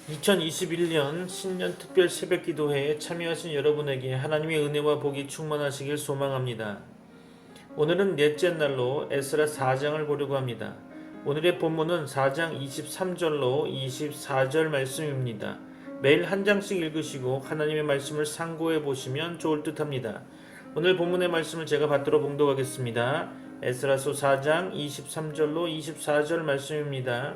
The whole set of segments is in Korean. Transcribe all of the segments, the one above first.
2021년 신년 특별 새벽 기도회에 참여하신 여러분에게 하나님의 은혜와 복이 충만하시길 소망합니다. 오늘은 넷째 날로 에스라 4장을 보려고 합니다. 오늘의 본문은 4장 23절로 24절 말씀입니다. 매일 한 장씩 읽으시고 하나님의 말씀을 상고해 보시면 좋을 듯합니다. 오늘 본문의 말씀을 제가 받들어 봉독하겠습니다. 에스라서 4장 23절로 24절 말씀입니다.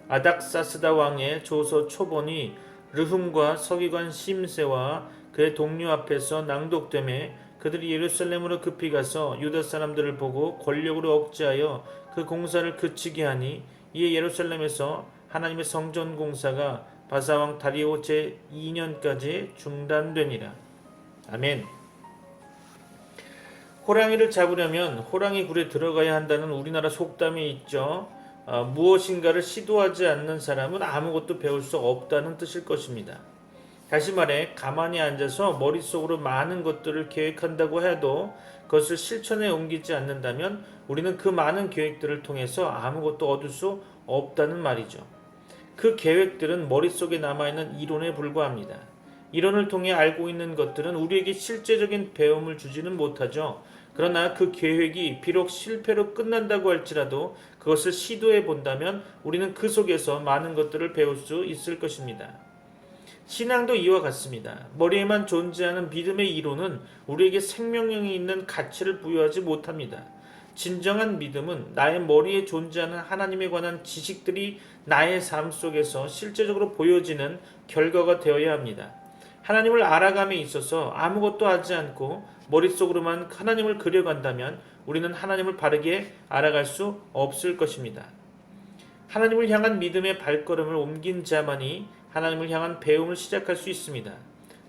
아닥사스다 왕의 조서 초본이 르훔과 서기관 심세와 그의 동료 앞에서 낭독되매 그들이 예루살렘으로 급히 가서 유다 사람들을 보고 권력으로 억제하여 그 공사를 그치게 하니 이에 예루살렘에서 하나님의 성전 공사가 바사왕 다리오 제2년까지 중단되니라. 아멘. 호랑이를 잡으려면 호랑이 굴에 들어가야 한다는 우리나라 속담이 있죠. 무엇인가를 시도하지 않는 사람은 아무것도 배울 수 없다는 뜻일 것입니다. 다시 말해 가만히 앉아서 머릿속으로 많은 것들을 계획한다고 해도 그것을 실천에 옮기지 않는다면 우리는 그 많은 계획들을 통해서 아무것도 얻을 수 없다는 말이죠. 그 계획들은 머릿속에 남아있는 이론에 불과합니다. 이론을 통해 알고 있는 것들은 우리에게 실제적인 배움을 주지는 못하죠. 그러나 그 계획이 비록 실패로 끝난다고 할지라도 그것을 시도해 본다면 우리는 그 속에서 많은 것들을 배울 수 있을 것입니다. 신앙도 이와 같습니다. 머리에만 존재하는 믿음의 이론은 우리에게 생명력이 있는 가치를 부여하지 못합니다. 진정한 믿음은 나의 머리에 존재하는 하나님에 관한 지식들이 나의 삶 속에서 실제적으로 보여지는 결과가 되어야 합니다. 하나님을 알아감에 있어서 아무것도 하지 않고 머릿속으로만 하나님을 그려간다면 우리는 하나님을 바르게 알아갈 수 없을 것입니다. 하나님을 향한 믿음의 발걸음을 옮긴 자만이 하나님을 향한 배움을 시작할 수 있습니다.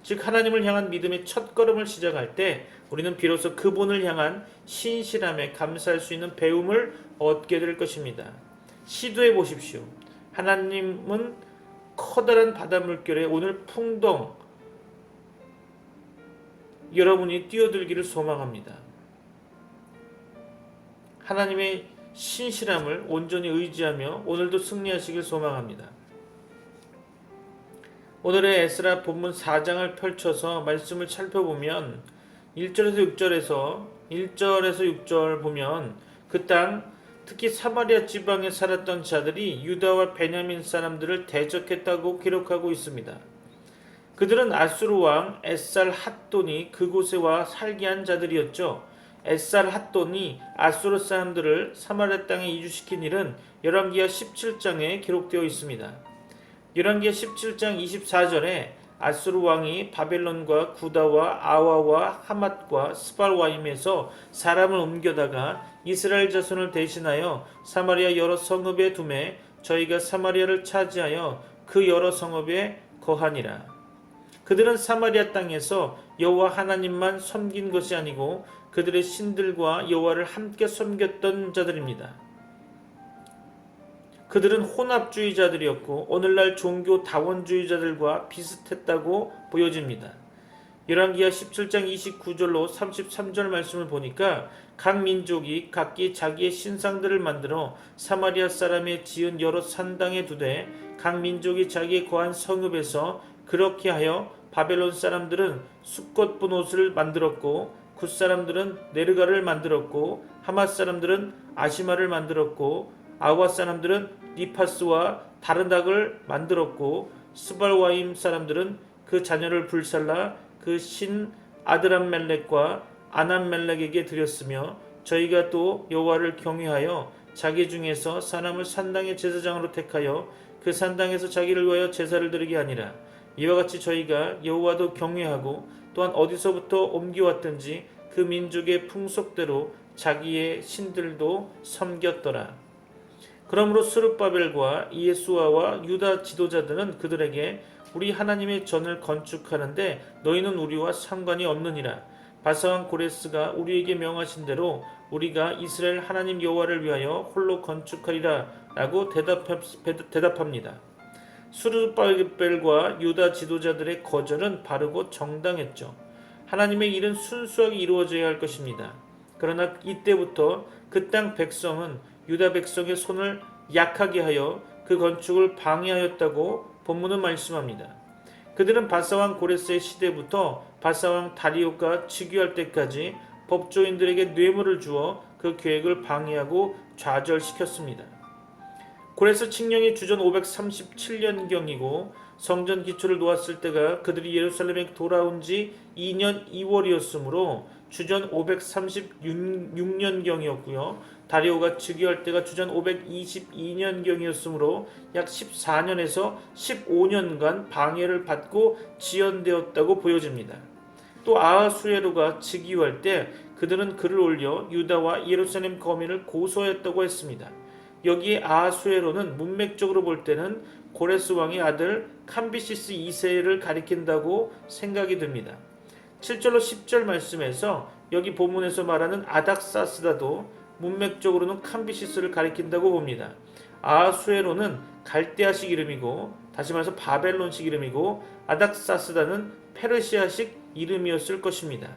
즉 하나님을 향한 믿음의 첫걸음을 시작할 때 우리는 비로소 그분을 향한 신실함에 감사할 수 있는 배움을 얻게 될 것입니다. 시도해 보십시오. 하나님은 커다란 바다 물결에 오늘 풍덩 여러분이 뛰어들기를 소망합니다. 하나님의 신실함을 온전히 의지하며 오늘도 승리하시길 소망합니다. 오늘의 에스라 본문 4장을 펼쳐서 말씀을 살펴보면 1절에서 6절 보면 그 땅 특히 사마리아 지방에 살았던 자들이 유다와 베냐민 사람들을 대적했다고 기록하고 있습니다. 그들은 아수르 왕 에살 핫돈이 그곳에 와 살게 한 자들이었죠. 에살 핫돈이 아수르 사람들을 사마리아 땅에 이주시킨 일은 열왕기하 17장에 기록되어 있습니다. 열왕기하 17장 24절에 아수르 왕이 바벨론과 구다와 아와와 하맛과 스발와임에서 사람을 옮겨다가 이스라엘 자손을 대신하여 사마리아 여러 성읍에 두매 저희가 사마리아를 차지하여 그 여러 성읍에 거하니라. 그들은 사마리아 땅에서 여호와 하나님만 섬긴 것이 아니고 그들의 신들과 여호와를 함께 섬겼던 자들입니다. 그들은 혼합주의자들이었고 오늘날 종교 다원주의자들과 비슷했다고 보여집니다. 열왕기하 17장 29절로 33절 말씀을 보니까 각 민족이 각기 자기의 신상들을 만들어 사마리아 사람의 지은 여러 산당에 두되 각 민족이 자기의 거한 성읍에서 그렇게 하여 바벨론 사람들은 숲겉분 옷을 만들었고 굿 사람들은 네르가를 만들었고 하맛 사람들은 아시마를 만들었고 아와 사람들은 니파스와 다르닥을 만들었고 스발와임 사람들은 그 자녀를 불살라 그 신 아드람멜렉과 아남멜렉에게 드렸으며 저희가 또 여호와를 경외하여 자기 중에서 사람을 산당의 제사장으로 택하여 그 산당에서 자기를 위하여 제사를 드리게 하니라. 이와 같이 저희가 여호와도 경외하고 또한 어디서부터 옮겨왔든지 그 민족의 풍속대로 자기의 신들도 섬겼더라. 그러므로 스룹바벨과 이에수아와 유다 지도자들은 그들에게 우리 하나님의 전을 건축하는데 너희는 우리와 상관이 없느니라. 바사왕 고레스가 우리에게 명하신 대로 우리가 이스라엘 하나님 여호와를 위하여 홀로 건축하리라 라고 대답합니다. 스룹바벨과 유다 지도자들의 거절은 바르고 정당했죠. 하나님의 일은 순수하게 이루어져야 할 것입니다. 그러나 이때부터 그 땅 백성은 유다 백성의 손을 약하게 하여 그 건축을 방해하였다고 본문은 말씀합니다. 그들은 바사왕 고레스의 시대부터 바사왕 다리오가 즉위할 때까지 법조인들에게 뇌물을 주어 그 계획을 방해하고 좌절시켰습니다. 고레스 칙령이 주전 537년경이고 성전 기초를 놓았을 때가 그들이 예루살렘에 돌아온 지 2년 2월이었으므로 주전 536년경이었고요. 다리오가 즉위할 때가 주전 522년경이었으므로 약 14년에서 15년간 방해를 받고 지연되었다고 보여집니다. 또 아하수에로가 즉위할 때 그들은 글을 올려 유다와 예루살렘 거민을 고소했다고 했습니다. 여기에 아하수에로는 문맥적으로 볼 때는 고레스 왕의 아들 캄비시스 2세를 가리킨다고 생각이 듭니다. 7절로 10절 말씀에서 여기 본문에서 말하는 아닥사스다도 문맥적으로는 캄비시스를 가리킨다고 봅니다. 아하수에로는 갈대아식 이름이고 다시 말해서 바벨론식 이름이고 아닥사스다는 페르시아식 이름이었을 것입니다.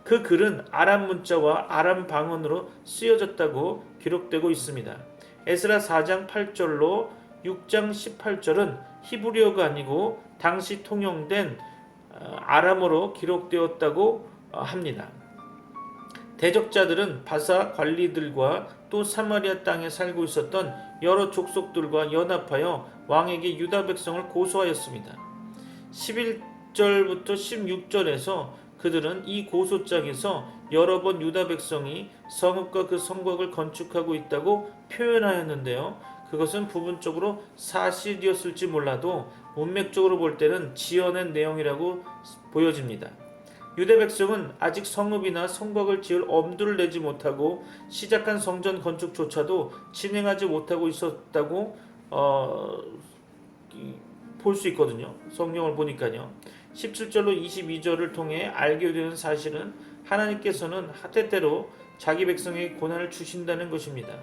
그 글은 아람 문자와 아람 방언으로 쓰여졌다고 기록되고 있습니다. 에스라 4장 8절로 6장 18절은 히브리어가 아니고 당시 통용된 아람어로 기록되었다고 합니다. 대적자들은 바사 관리들과 또 사마리아 땅에 살고 있었던 여러 족속들과 연합하여 왕에게 유다 백성을 고소하였습니다. 11절부터 16절에서 그들은 이 고소장에서 여러 번 유다 백성이 성읍과 그 성곽을 건축하고 있다고 표현하였는데요. 그것은 부분적으로 사실이었을지 몰라도 문맥적으로 볼 때는 지어낸 내용이라고 보여집니다. 유대 백성은 아직 성읍이나 성곽을 지을 엄두를 내지 못하고 시작한 성전 건축조차도 진행하지 못하고 있었다고 볼 수 있거든요. 성경을 보니까요. 17절로 22절을 통해 알게 되는 사실은 하나님께서는 때때로 자기 백성에게 고난을 주신다는 것입니다.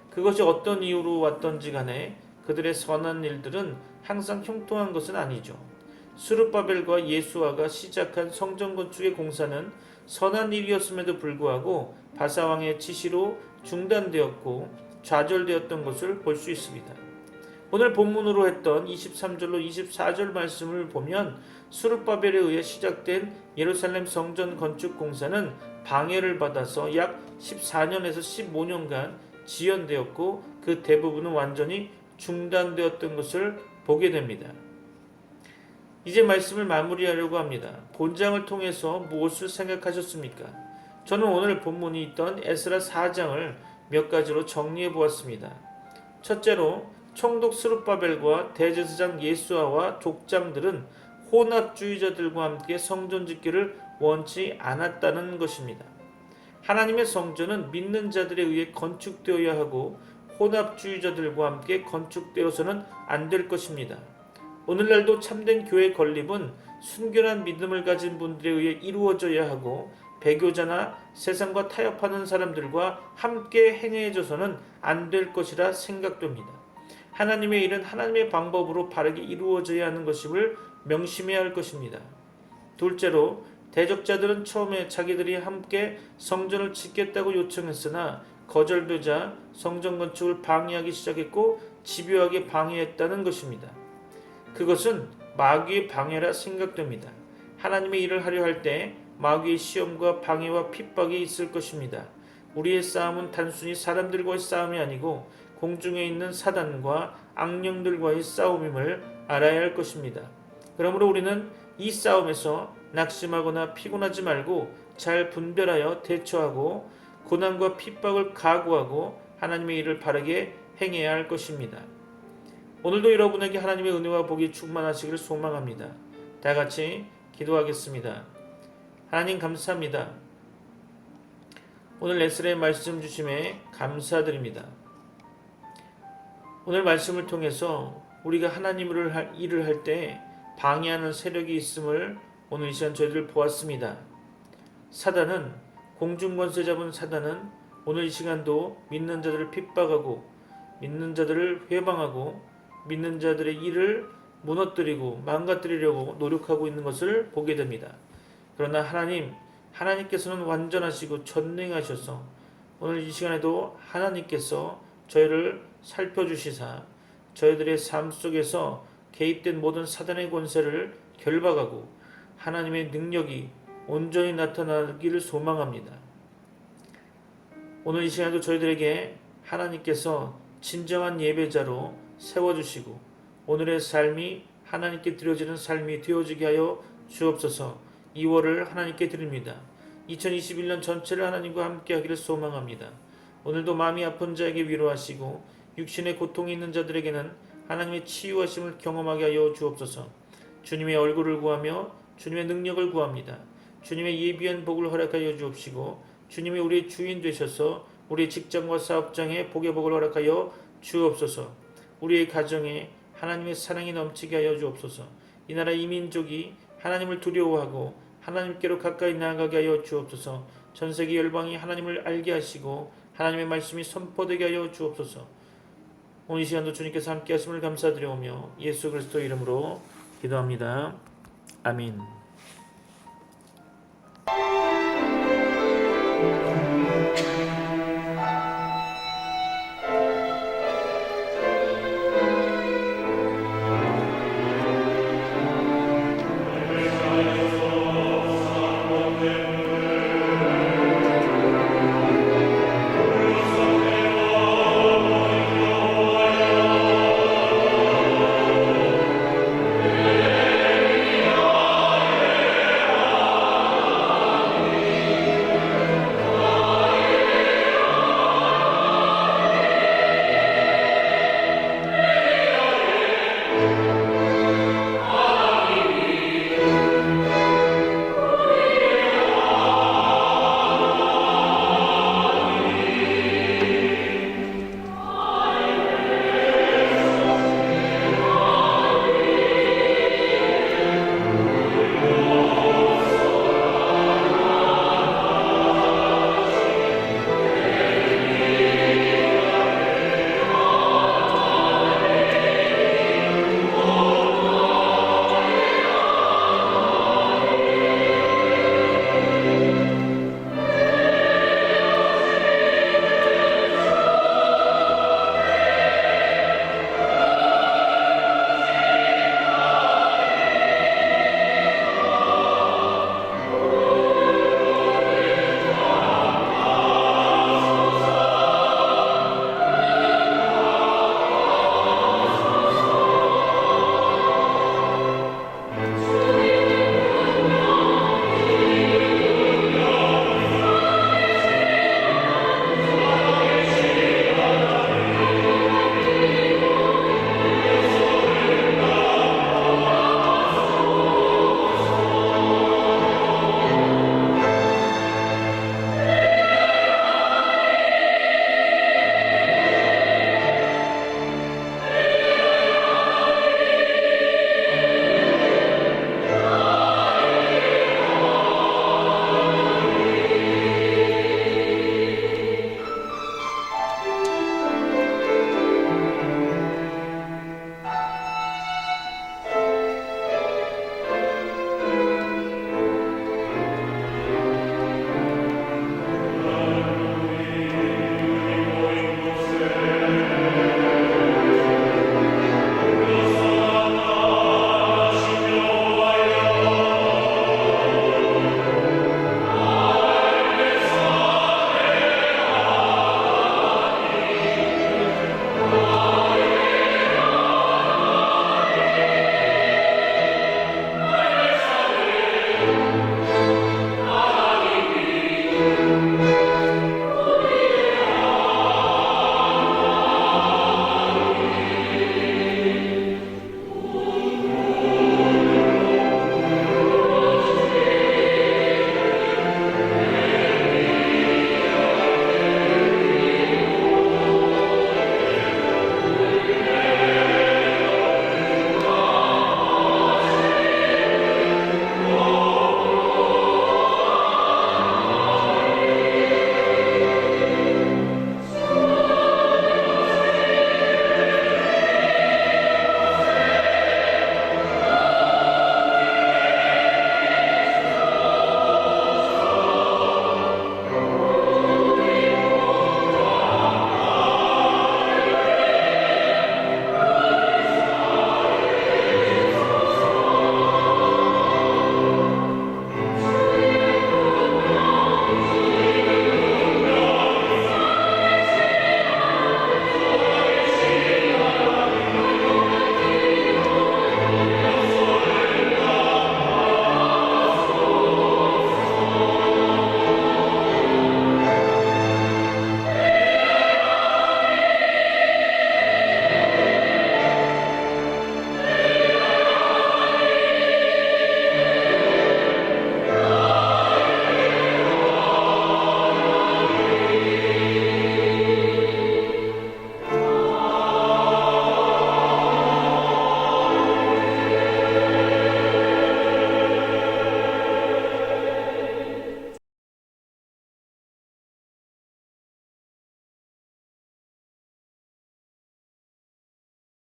그것이 어떤 이유로 왔던지 간에 그들의 선한 일들은 항상 형통한 것은 아니죠. 스룹바벨과 예수아가 시작한 성전 건축의 공사는 선한 일이었음에도 불구하고 바사왕의 지시로 중단되었고 좌절되었던 것을 볼 수 있습니다. 오늘 본문으로 했던 23절로 24절 말씀을 보면 스룹바벨에 의해 시작된 예루살렘 성전 건축 공사는 방해를 받아서 약 14년에서 15년간 지연되었고 그 대부분은 완전히 중단되었던 것을 보게 됩니다. 이제 말씀을 마무리하려고 합니다. 본장을 통해서 무엇을 생각하셨습니까? 저는 오늘 본문이 있던 에스라 4장을 몇 가지로 정리해 보았습니다. 첫째로 총독 스룹바벨과 대제사장 예수아와 족장들은 혼합주의자들과 함께 성전 짓기를 원치 않았다는 것입니다. 하나님의 성전은 믿는 자들에 의해 건축되어야 하고 혼합주의자들과 함께 건축되어서는 안 될 것입니다. 오늘날도 참된 교회 건립은 순결한 믿음을 가진 분들에 의해 이루어져야 하고 배교자나 세상과 타협하는 사람들과 함께 행해져서는 안 될 것이라 생각됩니다. 하나님의 일은 하나님의 방법으로 바르게 이루어져야 하는 것임을 명심해야 할 것입니다. 둘째로 대적자들은 처음에 자기들이 함께 성전을 짓겠다고 요청했으나 거절되자 성전 건축을 방해하기 시작했고 집요하게 방해했다는 것입니다. 그것은 마귀의 방해라 생각됩니다. 하나님의 일을 하려 할 때 마귀의 시험과 방해와 핍박이 있을 것입니다. 우리의 싸움은 단순히 사람들과의 싸움이 아니고 공중에 있는 사단과 악령들과의 싸움임을 알아야 할 것입니다. 그러므로 우리는 이 싸움에서 낙심하거나 피곤하지 말고 잘 분별하여 대처하고 고난과 핍박을 각오하고 하나님의 일을 바르게 행해야 할 것입니다. 오늘도 여러분에게 하나님의 은혜와 복이 충만하시기를 소망합니다. 다 같이 기도하겠습니다. 하나님 감사합니다. 오늘 에스라의 말씀 주심에 감사드립니다. 오늘 말씀을 통해서 우리가 하나님을 일을 할 때 방해하는 세력이 있음을 오늘 이 시간 저희들 보았습니다. 사단은 공중권세 잡은 사단은 오늘 이 시간도 믿는 자들을 핍박하고 믿는 자들을 회방하고 믿는 자들의 일을 무너뜨리고 망가뜨리려고 노력하고 있는 것을 보게 됩니다. 그러나 하나님께서는 완전하시고 전능하셔서 오늘 이 시간에도 하나님께서 저희를 살펴주시사 저희들의 삶 속에서 개입된 모든 사단의 권세를 결박하고 하나님의 능력이 온전히 나타나기를 소망합니다. 오늘 이 시간도 저희들에게 하나님께서 진정한 예배자로 세워주시고 오늘의 삶이 하나님께 드려지는 삶이 되어지게 하여 주옵소서. 2월을 하나님께 드립니다. 2021년 전체를 하나님과 함께 하기를 소망합니다. 오늘도 마음이 아픈 자에게 위로하시고 육신의 고통이 있는 자들에게는 하나님의 치유하심을 경험하게 하여 주옵소서. 주님의 얼굴을 구하며 주님의 능력을 구합니다. 주님의 예비한 복을 허락하여 주옵시고 주님이 우리의 주인 되셔서 우리의 직장과 사업장에 복의 복을 허락하여 주옵소서. 우리의 가정에 하나님의 사랑이 넘치게 하여 주옵소서. 이 나라 이 민족이 하나님을 두려워하고 하나님께로 가까이 나아가게 하여 주옵소서. 전세계 열방이 하나님을 알게 하시고 하나님의 말씀이 선포되게 하여 주옵소서. 오늘 이 시간도 주님께서 함께 하심을 감사드려오며 예수 그리스도 이름으로 기도합니다. 아멘.